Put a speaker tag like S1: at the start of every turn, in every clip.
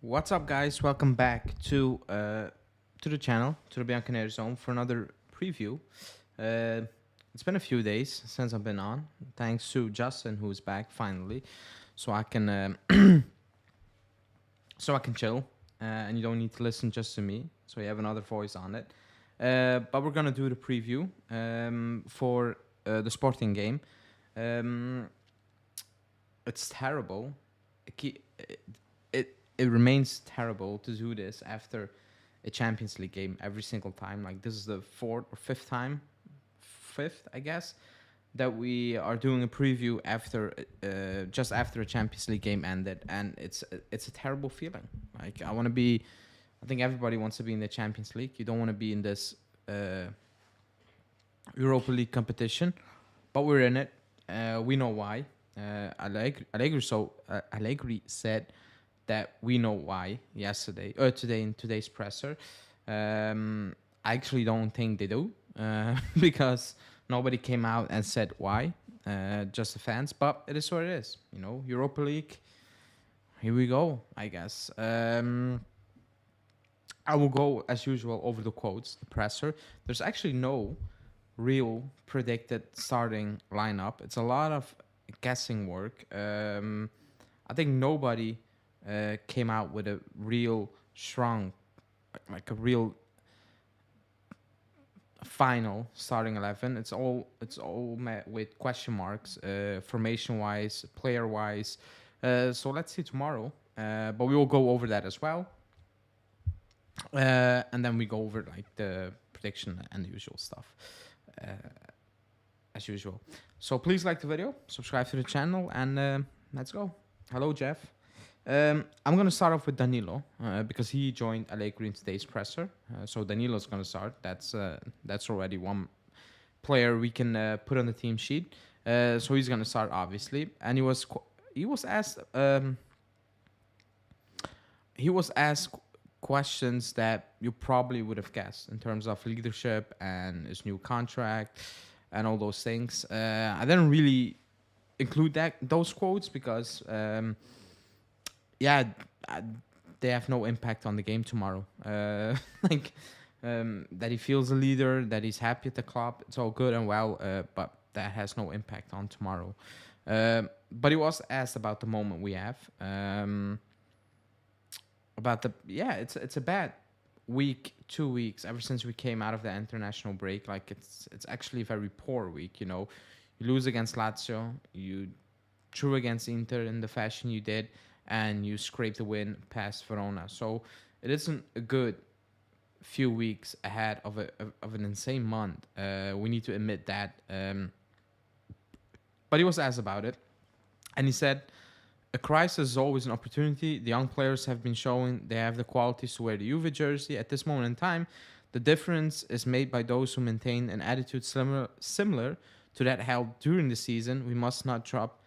S1: What's up, guys? Welcome back to the channel, to the Bianconeri Zone for another preview. Uh, it's been a few days since I've been on. Thanks to Justin, who's back finally, so I can chill, and you don't need to listen just to me. So you have another voice on it. But we're gonna do the preview for the Sporting game. Um, it's terrible. It remains terrible to do this after a Champions League game every single time. Like, this is the fourth or fifth, I guess, that we are doing a preview after just after a Champions League game ended, and it's a terrible feeling. Like, I think everybody wants to be in the Champions League. You don't want to be in this Europa League competition, but we're in it. We know why. Allegri said that we know why today in today's presser. I actually don't think they do because nobody came out and said why, just the fans. But it is what it is, Europa League. Here we go, I guess. I will go as usual over the quotes, the presser. There's actually no real predicted starting lineup. It's a lot of guessing work. I think nobody came out with a real strong, like a real final starting 11. It's all met with question marks, formation wise, player wise. So let's see tomorrow. But we will go over that as well. And then we go over like the prediction and the usual stuff, as usual. So please like the video, subscribe to the channel, and let's go. Hello, Jeff. I'm going to start off with Danilo because he joined Allegri in today's presser. So Danilo's going to start. That's already one player we can put on the team sheet. So he's going to start, obviously. And he was asked questions that you probably would have guessed in terms of leadership and his new contract and all those things. I didn't really include those quotes because they have no impact on the game tomorrow. That he feels a leader, that he's happy at the club, it's all good and well, but that has no impact on tomorrow. But he was asked about the moment we have. It's a bad week, 2 weeks ever since we came out of the international break. Like, it's actually a very poor week. You lose against Lazio, you drew against Inter in the fashion you did, and you scraped the win past Verona. So it isn't a good few weeks ahead of an insane month. We need to admit that. But he was asked about it, and he said, "A crisis is always an opportunity. The young players have been showing they have the qualities to wear the Juve jersey. At this moment in time, the difference is made by those who maintain an attitude similar to that held during the season. We must not drop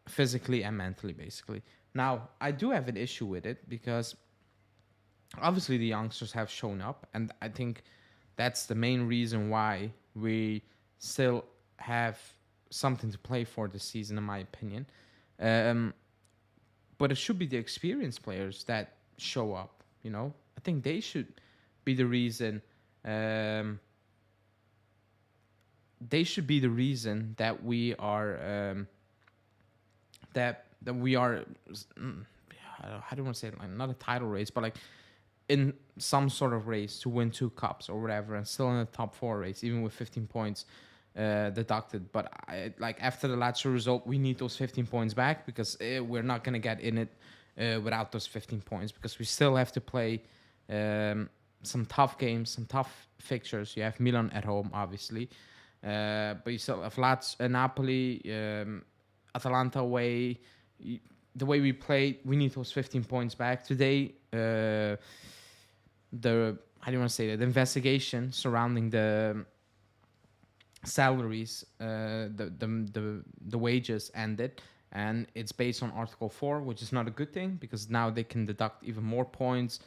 S1: physically and mentally, basically." Now, I do have an issue with it because obviously the youngsters have shown up, and I think that's the main reason why we still have something to play for this season, in my opinion. But it should be the experienced players that show up. I think they should be the reason. They should be the reason that we are that we are. I don't want to say it, like, not a title race, but like in some sort of race to win 2 cups or whatever, and still in the top 4 race, even with 15 points deducted. But after the Lazio result, we need those 15 points back because we're not gonna get in it without those 15 points, because we still have to play some tough games, some tough fixtures. You have Milan at home, obviously, but you still have Napoli, Atalanta away. The way we play, we need those 15 points back today. The investigation surrounding the salaries, the wages ended, and it's based on Article 4, which is not a good thing because now they can deduct even more points.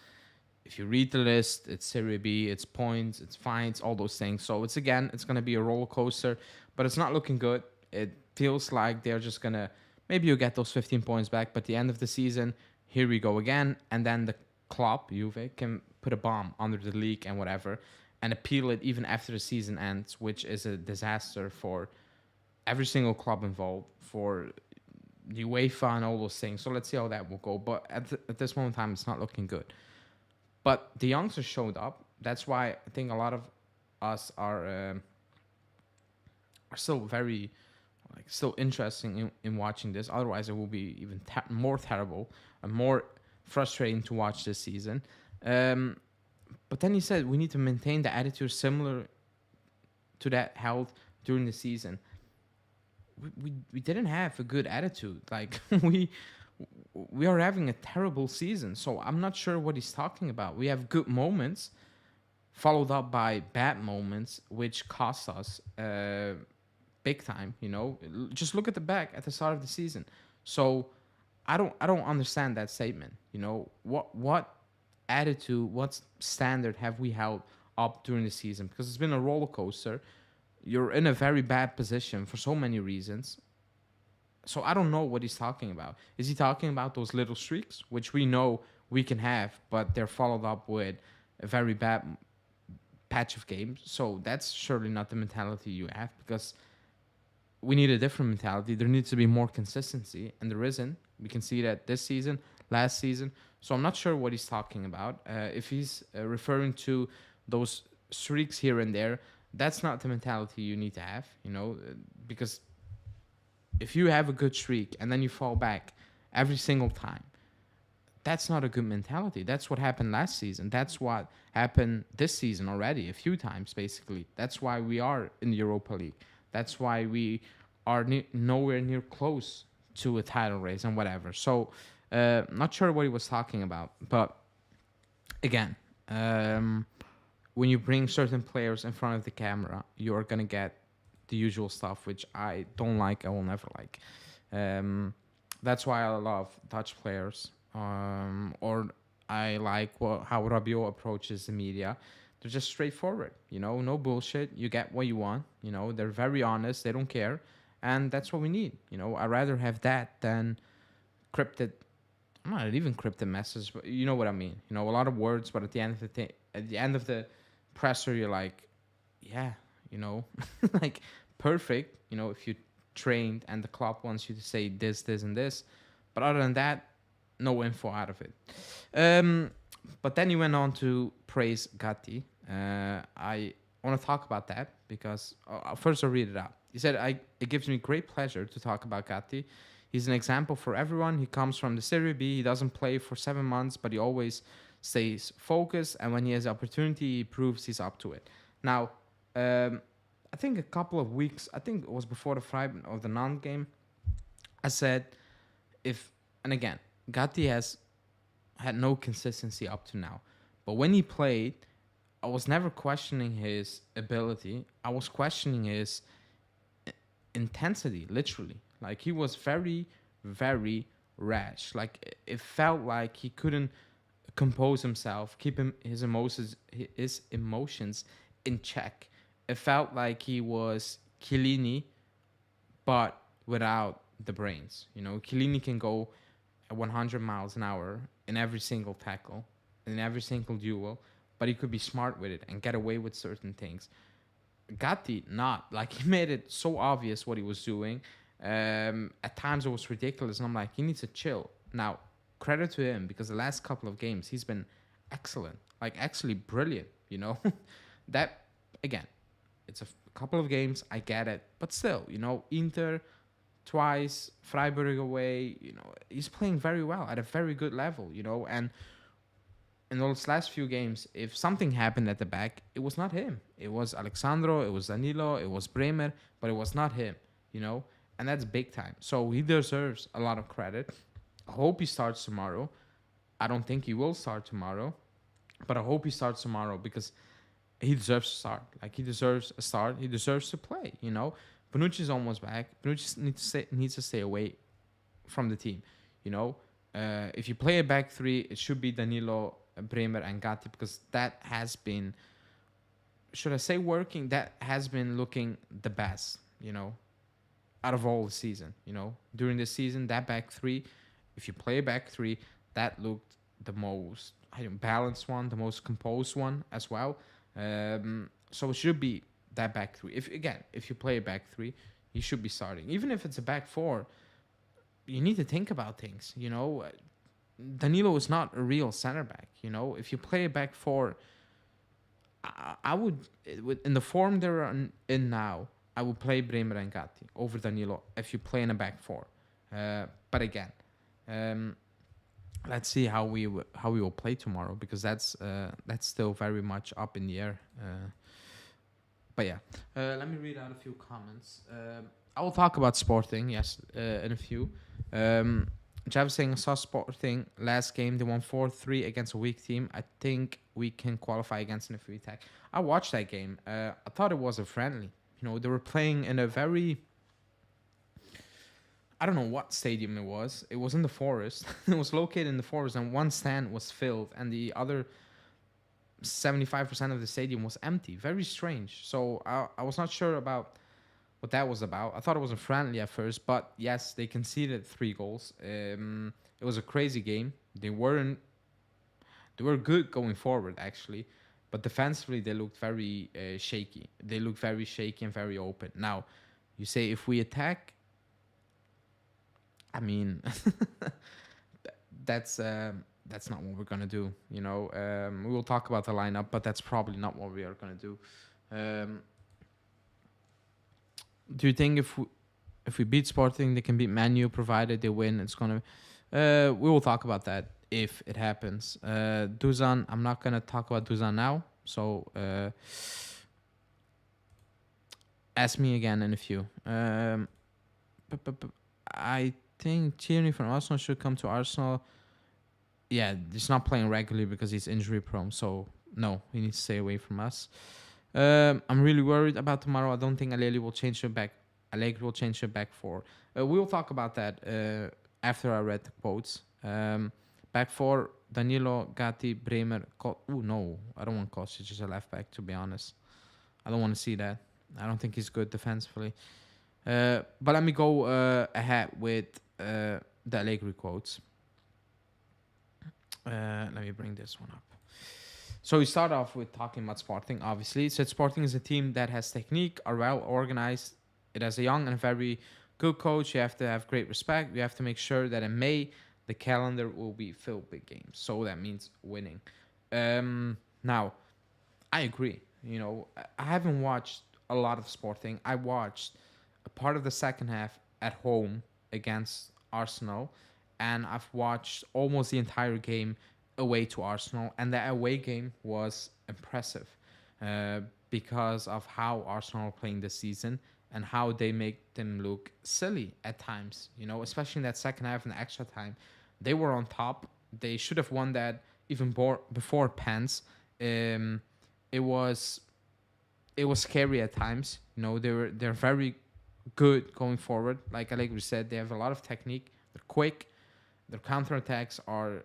S1: If you read the list, it's Serie B, it's points, it's fines, all those things. So it's going to be a roller coaster, but it's not looking good. It feels like they're just going to maybe you get those 15 points back, but the end of the season, here we go again, and then the club, Juve, can put a bomb under the league and whatever, and appeal it even after the season ends, which is a disaster for every single club involved, for the UEFA and all those things. So let's see how that will go. But at this moment in time, it's not looking good. But the youngsters showed up. That's why I think a lot of us are still very still interesting in watching this. Otherwise, it will be even more terrible and more frustrating to watch this season. But then he said we need to maintain the attitude similar to that held during the season. We didn't have a good attitude. Like we are having a terrible season. So I'm not sure what he's talking about. We have good moments followed up by bad moments, which cost us big time. Just look at the start of the season. So I don't understand that statement. What attitude, what standard have we held up during the season? Because it's been a roller coaster. You're in a very bad position for so many reasons. So I don't know what he's talking about. Is he talking about those little streaks, which we know we can have, but they're followed up with a very bad patch of games? So that's surely not the mentality you have, because we need a different mentality. There needs to be more consistency, and there isn't. We can see that this season, last season. So I'm not sure what he's talking about. If he's referring to those streaks here and there, that's not the mentality you need to have, because if you have a good streak and then you fall back every single time, that's not a good mentality. That's what happened last season. That's what happened this season already a few times, basically. That's why we are in the Europa League. That's why we are nowhere near close to a title race and whatever. So, not sure what he was talking about. But again, when you bring certain players in front of the camera, you're going to get the usual stuff, which I don't like. I will never like. That's why I love Dutch players. Or I like how Rabiot approaches the media. They're just straightforward, no bullshit. You get what you want. They're very honest. They don't care. And that's what we need. I'd rather have that than cryptic, not even cryptic messages, but you know what I mean. A lot of words, but at the end of the presser, you're like, yeah, like perfect. If you trained and the club wants you to say this, this, and this, but other than that, no info out of it. But then he went on to praise Gatti. I want to talk about that because first I'll read it out. He said, it gives me great pleasure to talk about Gatti. He's an example for everyone. He comes from the Serie B. He doesn't play for 7 months, but he always stays focused. And when he has opportunity, he proves he's up to it. Now, I think a couple of weeks, I think it was before the Freiburg of the Nantes game, I said, and again, Gatti has had no consistency up to now. But when he played, I was never questioning his ability. I was questioning his intensity, literally. Like, he was very, very rash. Like, it felt like he couldn't compose himself, keep his emotions in check. It felt like he was Chiellini, but without the brains. Chiellini can go at 100 miles an hour in every single tackle, in every single duel, but he could be smart with it and get away with certain things. Gatti, not. Like, he made it so obvious what he was doing. At times it was ridiculous, and I'm like, he needs to chill. Now, credit to him, because the last couple of games, he's been excellent. Like, actually brilliant, That, again, it's a couple of games, I get it. But still, Inter twice, Freiburg away, he's playing very well at a very good level, and in those last few games, if something happened at the back, it was not him. It was Alexandro, it was Danilo, it was Bremer, but it was not him, and that's big time. So he deserves a lot of credit. I hope he starts tomorrow. I don't think he will start tomorrow, but I hope he starts tomorrow because he deserves to start. Like, he deserves a start. He deserves to play, Bonucci's almost back. Bonucci needs to stay away from the team, If you play a back three, it should be Danilo, Bremer, and Gatti, because that has been, should I say working? That has been looking the best, out of all the season. During the season, that back three, if you play a back three, that looked the most balanced one, the most composed one as well. So it should be that back three. If you play a back three, you should be starting. Even if it's a back four, you need to think about things. Danilo is not a real center back. If you play a back four, I would, in the form they're in now, I would play Bremer and Gatti over Danilo if you play in a back four. But again, let's see how we will play tomorrow, because that's still very much up in the air. But yeah, let me read out a few comments. I will talk about Sporting, yes, in a few. Jav saying, I saw Sporting last game. They won 4-3 against a weak team. I think we can qualify against an free attack. I watched that game. I thought it was a friendly. They were playing in a very... I don't know what stadium it was. It was in the forest. It was located in the forest, and one stand was filled, and the other 75% of the stadium was empty. Very strange. So I was not sure about what that was about. I thought it was a friendly at first, but yes, they conceded 3 goals. It was a crazy game. They were good going forward, actually, but defensively they looked very shaky. They looked very shaky and very open. Now, you say if we attack, I mean, that's not what we're gonna do. We will talk about the lineup, but that's probably not what we are gonna do. Do you think if we beat Sporting, they can beat Man U, provided they win? It's gonna. We will talk about that if it happens. Dusan, I'm not gonna talk about Dusan now. So ask me again in a few. I think Tierney from Arsenal should come to Arsenal. Yeah, he's not playing regularly because he's injury prone. So no, he needs to stay away from us. I'm really worried about tomorrow. I don't think Allegri will change the back. Allegri will change the back four. We will talk about that after I read the quotes. Back four: Danilo, Gatti, Bremer. No, I don't want Kostic as a left back. To be honest, I don't want to see that. I don't think he's good defensively. But let me go ahead with the Allegri quotes. Let me bring this one up. So we start off with talking about Sporting, obviously. He said Sporting is a team that has technique, are well organized. It has a young and very good coach. You have to have great respect. You have to make sure that in May, the calendar will be filled with games. So that means winning. Now, I agree. I haven't watched a lot of Sporting. I watched a part of the second half at home against Arsenal, and I've watched almost the entire game away to Arsenal, and that away game was impressive because of how Arsenal are playing this season and how they make them look silly at times, especially in that second half and the extra time. They were on top. They should have won that even before pens. It was scary at times. They're very good going forward. Like Allegri said, they have a lot of technique. They're quick. Their counterattacks are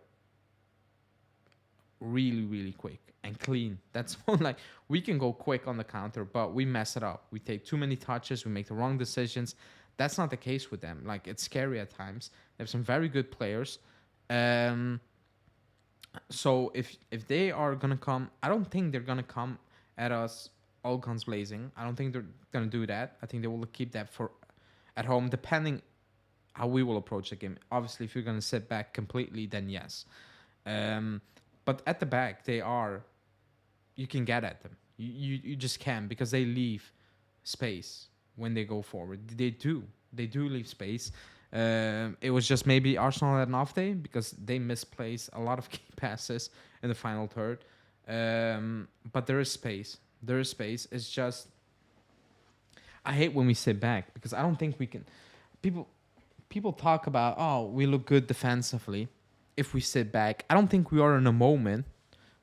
S1: really, really quick and clean. That's like, we can go quick on the counter, but we mess it up. We take too many touches. We make the wrong decisions. That's not the case with them. Like, it's scary at times. They have some very good players. So if they are gonna come, I don't think they're gonna come at us all guns blazing. I don't think they're gonna do that. I think they will keep that for at home, depending how we will approach the game. Obviously, if you're gonna sit back completely, then yes. But at the back, you can get at them. You just can, because they leave space when they go forward. They do leave space. It was just maybe Arsenal had an off day because they misplaced a lot of key passes in the final third. But there is space. It's just, I hate when we sit back, because I don't think we can. People talk about, oh, we look good defensively if we sit back. I don't think we are in a moment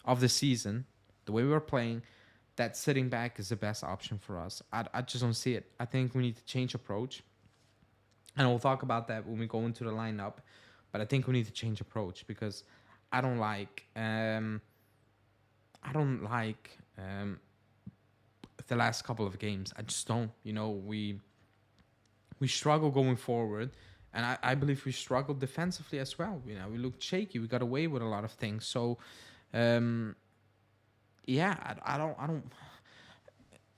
S1: of the season, the way we are playing, that sitting back is the best option for us. I just don't see it. I think we need to change approach. And we'll talk about that when we go into the lineup. But I think we need to change approach, because I don't like the last couple of games. I just don't. We we struggle going forward, and I believe we struggle defensively as well. You know, we looked shaky. We got away with a lot of things. So, um, yeah, I don't.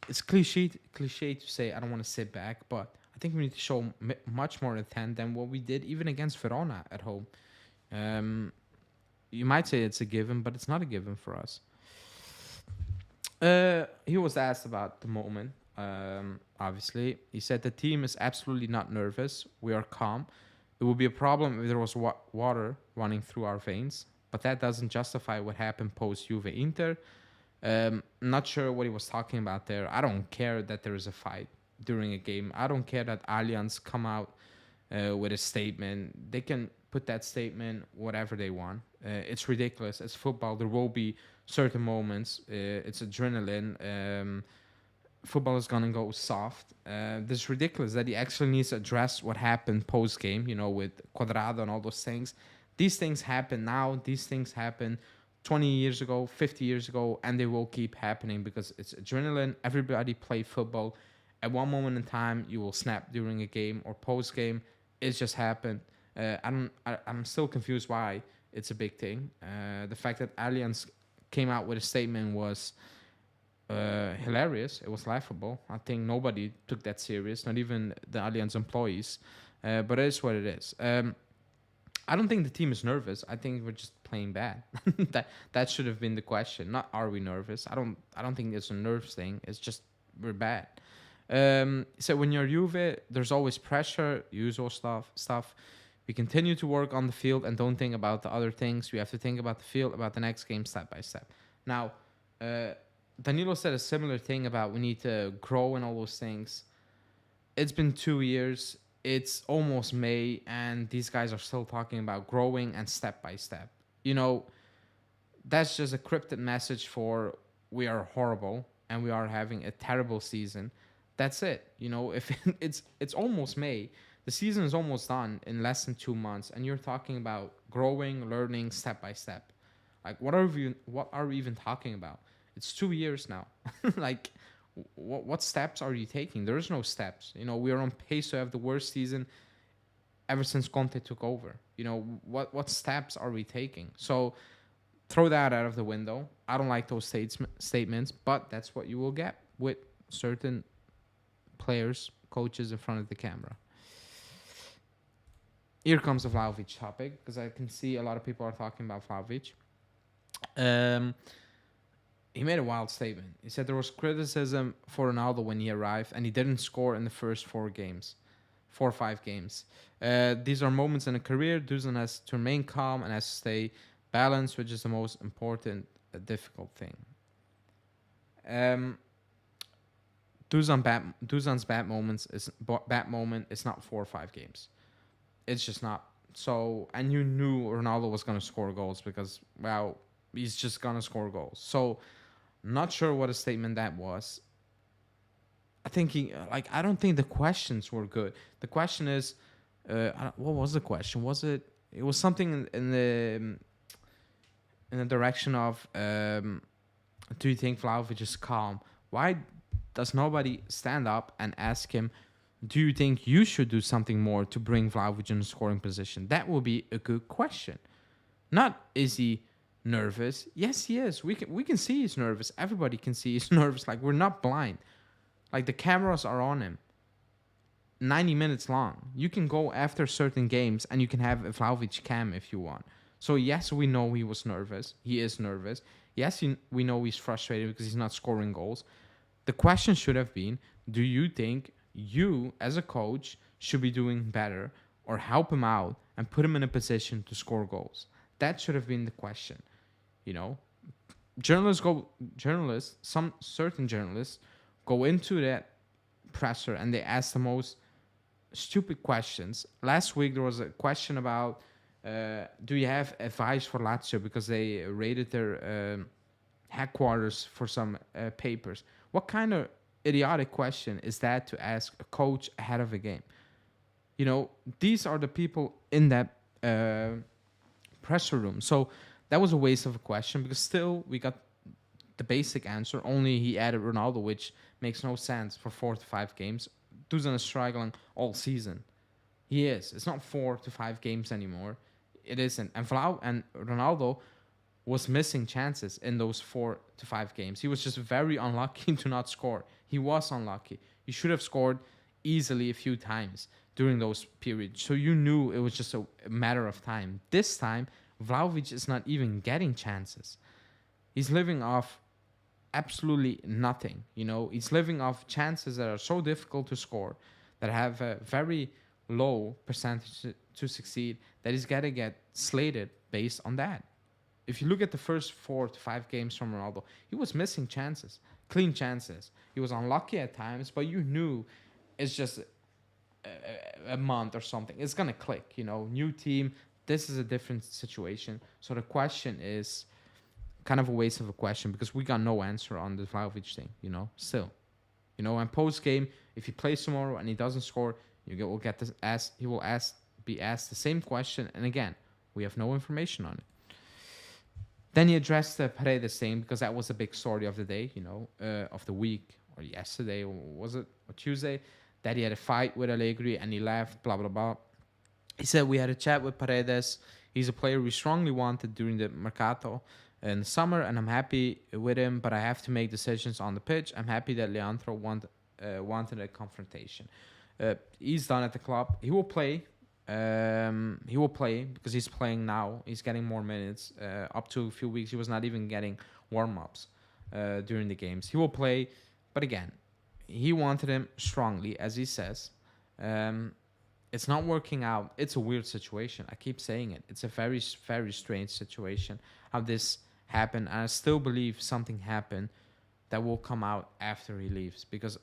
S1: It's cliche to say I don't want to sit back, but I think we need to show much more intent than what we did even against Verona at home. Um, you might say it's a given, but it's not a given for us. He was asked about the moment. Obviously, he said the team is absolutely not nervous. We are calm. It would be a problem if there was water running through our veins, but that doesn't justify what happened post Juve Inter. Not sure what he was talking about there. I don't care that there is a fight during a game. I don't care that Allianz come out with a statement. They can put that statement whatever they want. It's ridiculous. It's football. There will be certain moments. It's adrenaline. Football is gonna go soft. This is ridiculous that he actually needs to address what happened post game. You know, with Quadrado and all those things. These things happen now. These things happen 20 years ago, 50 years ago, and they will keep happening because it's adrenaline. Everybody played football. At one moment in time, you will snap during a game or post game. It just happened. I'm still confused why it's a big thing. The fact that Allianz came out with a statement was hilarious. It was laughable. I think nobody took that serious, not even the Allianz employees. But it is what it is. I don't think the team is nervous. I think we're just playing bad. that should have been the question. Not are we nervous? I don't think it's a nerves thing. It's just we're bad. So when you're Juve, there's always pressure, usual stuff. We continue to work on the field and don't think about the other things. We have to think about the field, about the next game, step by step. Now, Danilo said a similar thing about we need to grow and all those things. It's been 2 years. It's almost May, and these guys are still talking about growing and step by step. You know, that's just a cryptic message for we are horrible and we are having a terrible season. That's it. You know, if it's almost May, the season is almost done in less than 2 months, and you're talking about growing, learning step by step. Like, what are we even talking about? It's 2 years now. Like, what steps are you taking? There is no steps. You know, we are on pace to have the worst season ever since Conte took over. You know, what steps are we taking? So throw that out of the window. I don't like those statements, but that's what you will get with certain players, coaches in front of the camera. Here comes the Vlahovic topic, because I can see a lot of people are talking about Vlahovic. He made a wild statement. He said there was criticism for Ronaldo when he arrived, and he didn't score in the first 4 or 5 games. These are moments in a career. Dusan has to remain calm and has to stay balanced, which is the most important, difficult thing. Dusan's bad moment is not 4 or 5 games. It's just not. So, and you knew Ronaldo was going to score goals because, well, he's just going to score goals. So, not sure what a statement that was. I don't think the questions were good. The question is, what was the question? It was something in the direction of, do you think Vlahovic is calm? Why does nobody stand up and ask him, do you think you should do something more to bring Vlahovic in a scoring position? That would be a good question. Not, is he nervous? Yes, he is. We can see he's nervous. Everybody can see he's nervous. Like, we're not blind. Like, the cameras are on him. 90 minutes long. You can go after certain games and you can have a Vlahovic cam if you want. So, yes, we know he was nervous. He is nervous. Yes, we know he's frustrated because he's not scoring goals. The question should have been, do you think you, as a coach, should be doing better or help him out and put him in a position to score goals? That should have been the question. You know, some certain journalists go into that presser and they ask the most stupid questions. Last week there was a question about, do you have advice for Lazio because they raided their headquarters for some papers? What kind of idiotic question is that to ask a coach ahead of a game? You know, these are the people in that presser room. So that was a waste of a question because still we got the basic answer. Only he added Ronaldo, which makes no sense for 4 to 5 games. Dusan is struggling all season. He is. It's not 4 to 5 games anymore. It isn't. And Ronaldo was missing chances in those 4 to 5 games. He was just very unlucky to not score. He was unlucky. He should have scored easily a few times during those periods. So you knew it was just a matter of time. This time, Vlahovic is not even getting chances. He's living off absolutely nothing. He's living off chances that are so difficult to score, that have a very low percentage to succeed, that he's got to get slated based on that. If you look at the first 4 to 5 games from Ronaldo, he was missing chances, clean chances. He was unlucky at times, but you knew it's just a month or something. It's going to click, new team. This is a different situation. So the question is kind of a waste of a question, because we got no answer on the Vlahovic thing, still. And post game, if he plays tomorrow and he doesn't score, he will be asked the same question. And again, we have no information on it. Then he addressed the Paredes thing, because that was a big story of the day, of the week, or yesterday, or was it, or Tuesday, that he had a fight with Allegri and he left, blah, blah, blah. He said, we had a chat with Paredes. He's a player we strongly wanted during the Mercato in the summer, and I'm happy with him, but I have to make decisions on the pitch. I'm happy that Leandro wanted a confrontation. He's done at the club. He will play. He will play because he's playing now. He's getting more minutes. Up to a few weeks, he was not even getting warm-ups during the games. He will play, but again, he wanted him strongly, as he says. It's not working out. It's a weird situation. I keep saying it. It's a very, very strange situation, how this happened. And I still believe something happened that will come out after he leaves, because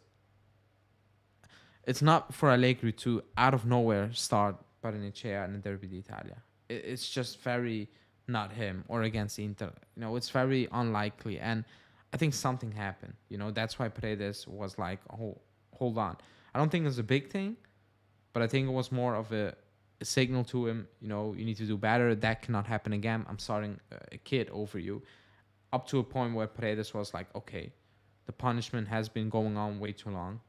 S1: it's not for Allegri to, out of nowhere, start Barrenechea in the Derby d'Italia. It's just very not him, or against Inter. It's very unlikely. And I think something happened. That's why Paredes was like, oh, hold on. I don't think it's a big thing, but I think it was more of a signal to him, you need to do better. That cannot happen again. I'm starting a kid over you. Up to a point where Paredes was like, okay, the punishment has been going on way too long.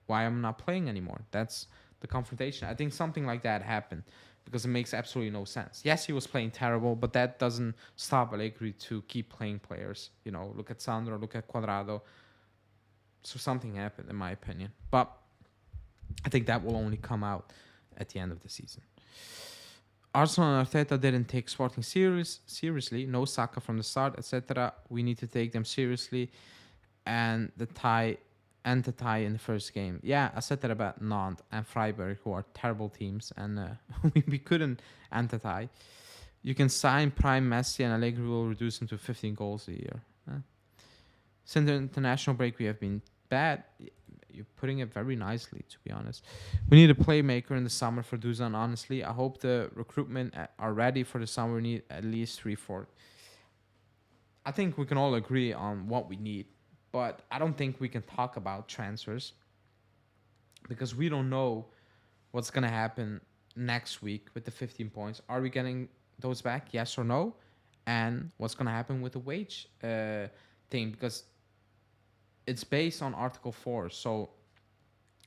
S1: Why am I not playing anymore? That's the confrontation. I think something like that happened, because it makes absolutely no sense. Yes, he was playing terrible, but that doesn't stop Allegri to keep playing players. Look at Sandro, look at Cuadrado. So something happened, in my opinion. But I think that will only come out at the end of the season. Arsenal and Arteta didn't take Sporting seriously. No Saka from the start, etc. We need to take them seriously. And the tie in the first game. Yeah, I said that about Nantes and Freiburg, who are terrible teams, and we couldn't end the tie. You can sign Prime Messi, and Allegri will reduce him to 15 goals a year. Since the international break, we have been bad. You're putting it very nicely, to be honest. We need a playmaker in the summer for Dusan, honestly. I hope the recruitment are ready for the summer. We need at least 3-4. I think we can all agree on what we need, but I don't think we can talk about transfers, because we don't know what's going to happen next week with the 15 points. Are we getting those back, yes or no? And what's going to happen with the wage thing, because it's based on Article 4. So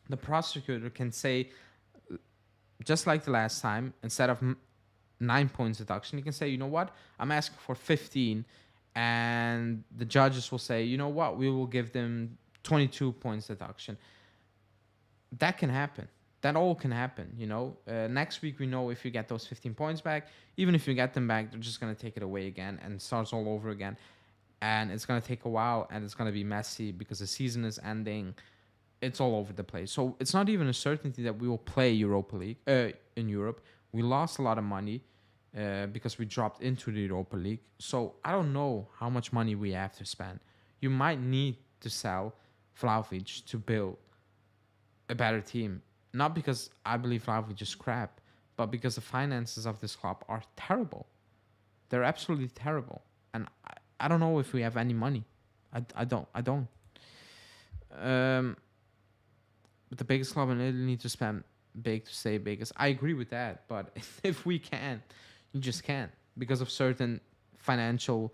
S1: the prosecutor can say, just like the last time, instead of 9 points deduction, he can say, you know what, I'm asking for 15. And the judges will say, you know what, we will give them 22 points deduction. That can happen. That all can happen, Next week, we know if you get those 15 points back. Even if you get them back, they're just going to take it away again and starts all over again. And it's going to take a while, and it's going to be messy because the season is ending. It's all over the place. So it's not even a certainty that we will play Europa League in Europe. We lost a lot of money because we dropped into the Europa League. So I don't know how much money we have to spend. You might need to sell Vlahovic to build a better team. Not because I believe Vlahovic is crap, but because the finances of this club are terrible. They're absolutely terrible. And I don't know if we have any money. I don't. But the biggest club in Italy needs to spend big to stay big. I agree with that. But if we can't, you just can't. Because of certain financial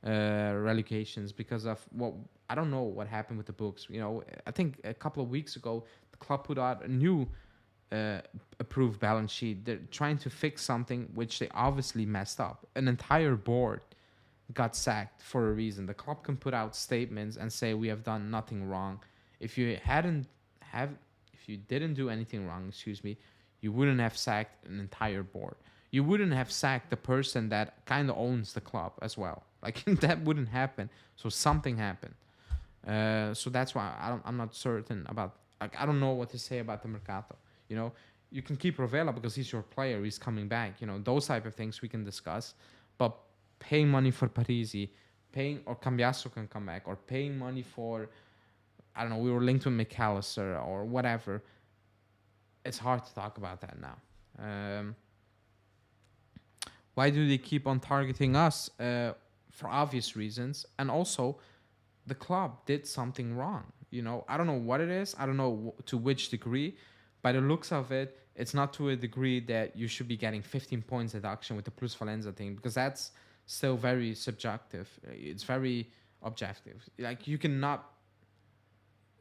S1: relocations. Because of I don't know what happened with the books. I think a couple of weeks ago, the club put out a new uh, approved balance sheet. They're trying to fix something which they obviously messed up. An entire board got sacked for a reason. The club can put out statements and say we have done nothing wrong. If you hadn't have, if you didn't do anything wrong, excuse me, you wouldn't have sacked an entire board. You wouldn't have sacked the person that kind of owns the club as well. Like that wouldn't happen. So something happened. So that's why I'm not certain about. Like I don't know what to say about the Mercato. You know, you can keep Rovella because he's your player. He's coming back. You know, those type of things we can discuss. But paying money for Parisi, paying or Cambiasso can come back, or paying money for I don't know. We were linked to McAllister or whatever. It's hard to talk about that now. Why do they keep on targeting us? For obvious reasons, and also the club did something wrong. You know, I don't know what it is. I don't know to which degree. By the looks of it, it's not to a degree that you should be getting 15 points deduction with the plus Valenza thing, because that's still very subjective. It's very objective. Like you cannot.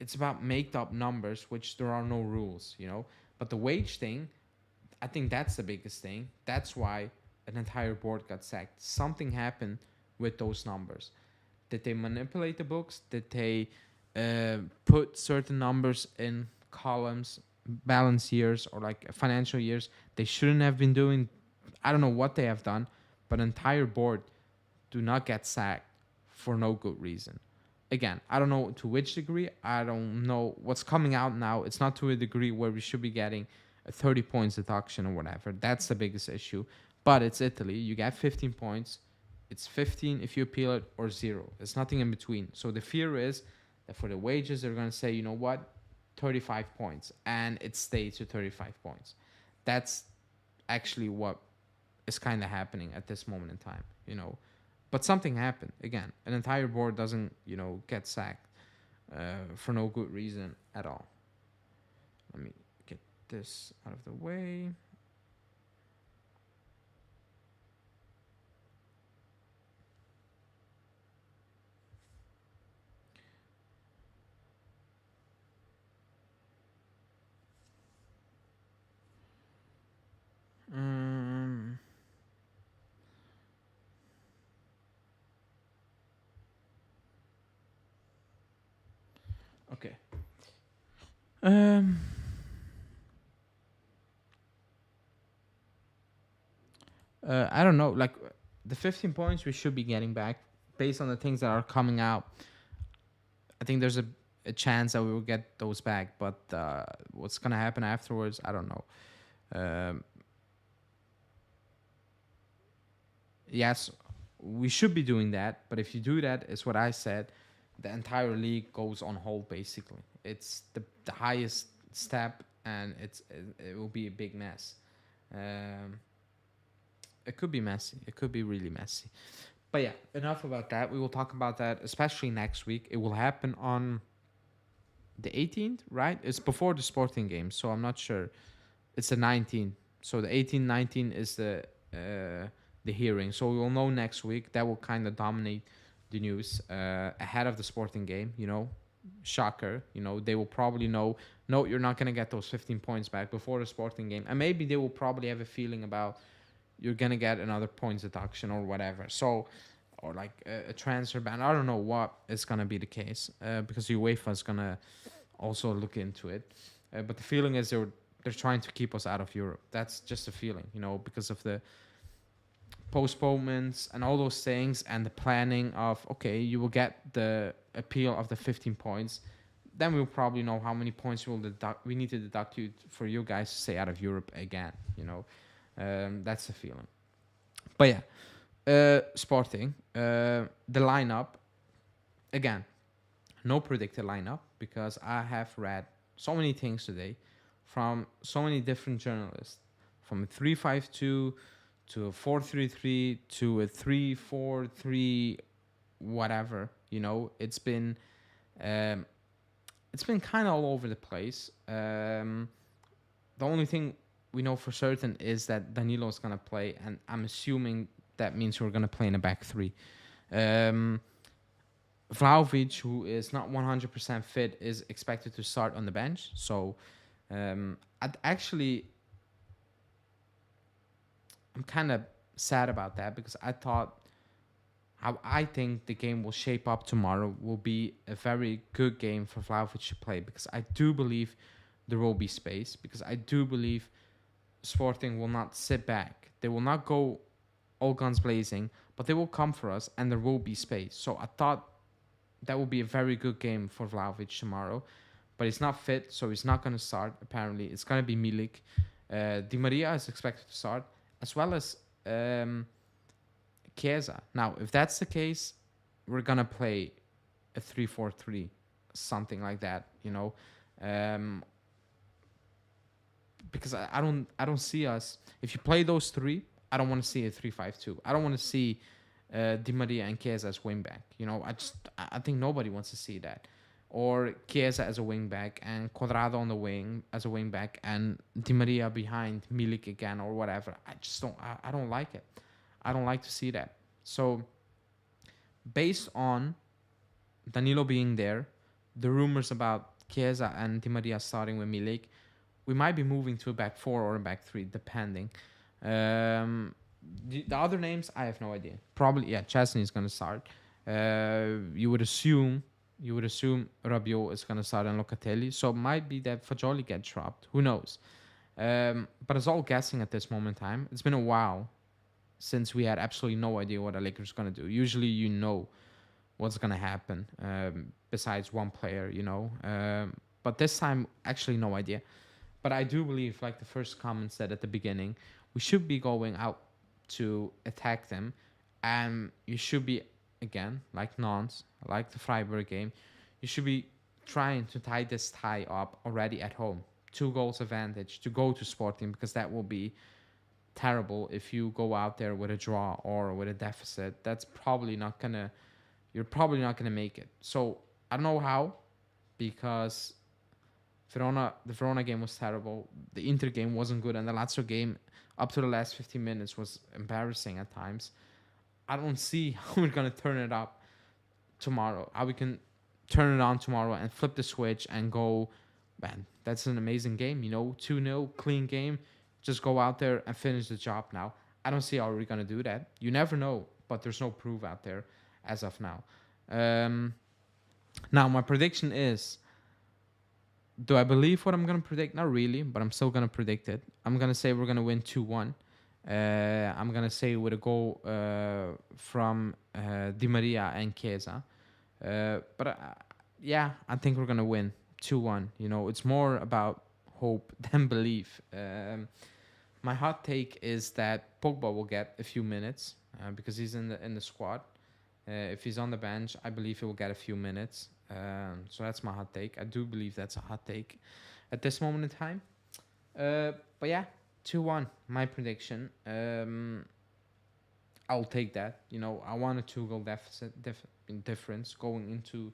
S1: It's about made up numbers, which there are no rules. You know, but the wage thing, I think that's the biggest thing. That's why an entire board got sacked. Something happened with those numbers. Did they manipulate the books? Did they put certain numbers in columns, balance years, or like financial years they shouldn't have been doing? I don't know what they have done, but entire board do not get sacked for no good reason. Again, I don't know to which degree. I don't know what's coming out now. It's not to a degree where we should be getting a 30 points deduction or whatever. That's the biggest issue. But it's Italy. You get 15 points. It's 15 if you appeal it, or 0. There's nothing in between. So the fear is that for the wages, they're going to say, you know what, 35 points. And it stays to 35 points. That's actually what is kind of happening at this moment in time, you know. But something happened. Again, an entire board doesn't, you know, get sacked for no good reason at all. Let me get this out of the way. Okay. I don't know. Like the 15 points we should be getting back based on the things that are coming out. I think there's a chance that we will get those back, but what's gonna happen afterwards, I don't know. Yes, we should be doing that, but if you do that, it's what I said. The entire league goes on hold. Basically, it's the highest step, and it will be a big mess. Um, it could be messy. It could be really messy. But yeah, enough about that. We will talk about that, especially next week. It will happen on the 18th, right? It's before the Sporting game, so I'm not sure. It's the 19th. So the 18th, 19th is the hearing. So we will know next week. That will kind of dominate the news ahead of the Sporting game. You know, shocker. You know, they will probably know. No, you're not gonna get those 15 points back before the Sporting game, and maybe they will probably have a feeling about you're gonna get another points deduction or whatever. So, or like a transfer ban. I don't know what is gonna be the case because UEFA is gonna also look into it. But the feeling is they're trying to keep us out of Europe. That's just a feeling, you know, because of the postponements and all those things and the planning of okay, you will get the appeal of the 15 points. Then we'll probably know how many points we need to deduct you for you guys to stay out of Europe again. You know, that's the feeling. But yeah, Sporting, the lineup again, no predicted lineup because I have read so many things today from so many different journalists, from a 3-5-2 to a 4-3-3 to a 3-4-3, whatever. You know, it's been kind of all over the place. The only thing we know for certain is that Danilo is gonna play, and I'm assuming that means we're gonna play in a back three. Vlahovic, who is not 100% fit, is expected to start on the bench. So actually, I'm kind of sad about that because I thought how I think the game will shape up tomorrow will be a very good game for Vlahovic to play, because I do believe there will be space, because I do believe Sporting will not sit back. They will not go all guns blazing, but they will come for us and there will be space. So I thought that will be a very good game for Vlahovic tomorrow. But he's not fit, so he's not going to start, apparently. It's going to be Milik. Di Maria is expected to start, as well as Chiesa. Now, if that's the case, we're going to play a 3-4-3, something like that, because I don't see us. If you play those three, I don't want to see a 3-5-2. I don't want to see Di Maria and Chiesa as wing back. I think nobody wants to see that. Or Chiesa as a wing back and Cuadrado on the wing as a wing back and Di Maria behind Milik again or whatever. I just don't. I don't like it. I don't like to see that. So, based on Danilo being there, the rumors about Chiesa and Di Maria starting with Milik, we might be moving to a back four or a back three, depending. The other names, I have no idea. Probably, yeah, Chesney is going to start. You would assume Rabiot is going to start on Locatelli. So it might be that Fagioli gets dropped. Who knows? But it's all guessing at this moment in time. It's been a while since we had absolutely no idea what Allegri is going to do. Usually you know what's going to happen besides one player, but this time, actually no idea. But I do believe, like the first comment said at the beginning, we should be going out to attack them. And you should be, again, like Nantes, like the Freiburg game, you should be trying to tie this tie up already at home. 2 goals advantage to go to Sporting, because that will be terrible if you go out there with a draw or with a deficit. That's probably not gonna, you're probably not gonna make it. So I don't know how, because the Verona game was terrible. The Inter game wasn't good, and the Lazio game up to the last 15 minutes was embarrassing at times. I don't see how we're gonna turn it up tomorrow. How we can turn it on tomorrow and flip the switch and go, man, that's an amazing game. 2-0, clean game. Just go out there and finish the job now. I don't see how we're gonna do that. You never know, but there's no proof out there as of now. Now my prediction is, do I believe what I'm going to predict? Not really, but I'm still going to predict it. I'm going to say we're going to win 2-1. I'm going to say with a goal from Di Maria and Chiesa. Yeah, I think we're going to win 2-1. It's more about hope than belief. My hot take is that Pogba will get a few minutes because he's in the squad. If he's on the bench, I believe he will get a few minutes. So that's my hot take. I do believe that's a hot take at this moment in time. But yeah, 2-1, my prediction. I'll take that. I want a 2-goal difference going into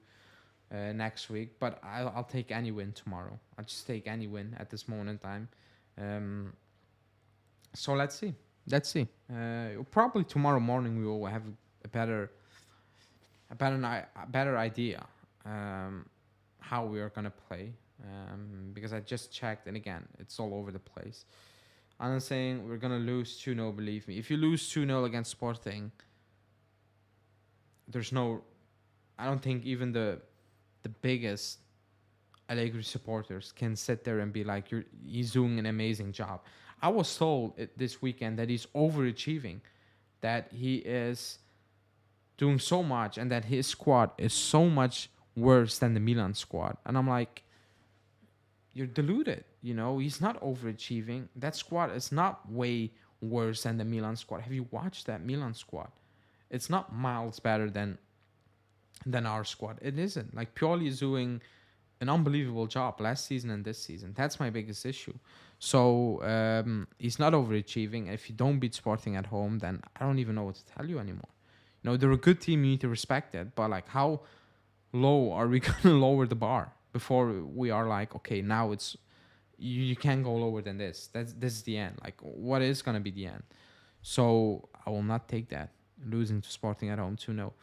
S1: next week. But I'll take any win tomorrow. I'll just take any win at this moment in time. So let's see. Probably tomorrow morning we will have a better idea how we are gonna play, because I just checked, and again, it's all over the place. I'm not saying we're gonna lose 2-0. Believe me, if you lose 2-0 against Sporting, I don't think even the biggest Allegri supporters can sit there and be like, he's doing an amazing job. I was told this weekend that he's overachieving, that he is doing so much, and that his squad is so much worse than the Milan squad. And I'm like, you're deluded. He's not overachieving. That squad is not way worse than the Milan squad. Have you watched that Milan squad? It's not miles better than our squad. It isn't. Like, Pioli is doing an unbelievable job last season and this season. That's my biggest issue. So he's not overachieving. If you don't beat Sporting at home, then I don't even know what to tell you anymore. They're a good team. You need to respect it. But like, how low are we gonna lower the bar before we are like, okay, now it's you can't go lower than this. This is the end. Like, what is gonna be the end? So I will not take that, losing to Sporting at home 2-0.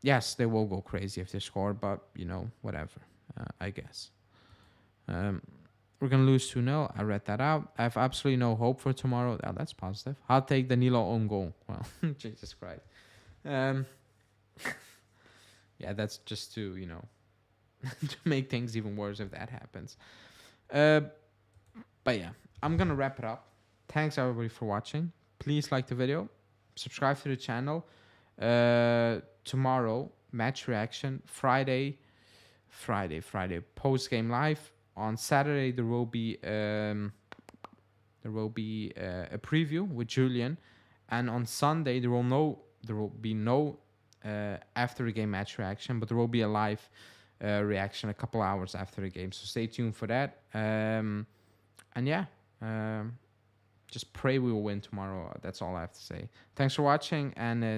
S1: yes, they will go crazy if they score, but whatever. I guess. Um, we're gonna lose 2-0. I read that out. I have absolutely no hope for tomorrow. Oh, that's positive. I'll take Danilo own goal. Well, Jesus Christ. Um, yeah, that's just to to make things even worse if that happens. Uh, but yeah, I'm gonna wrap it up. Thanks everybody for watching. Please like the video, subscribe to the channel. Tomorrow match reaction. Friday post game live. On Saturday there will be a preview with Julian, and on Sunday there will be no after the game match reaction, but there will be a live reaction a couple hours after the game. So stay tuned for that. And yeah, just pray we will win tomorrow. That's all I have to say. Thanks for watching, and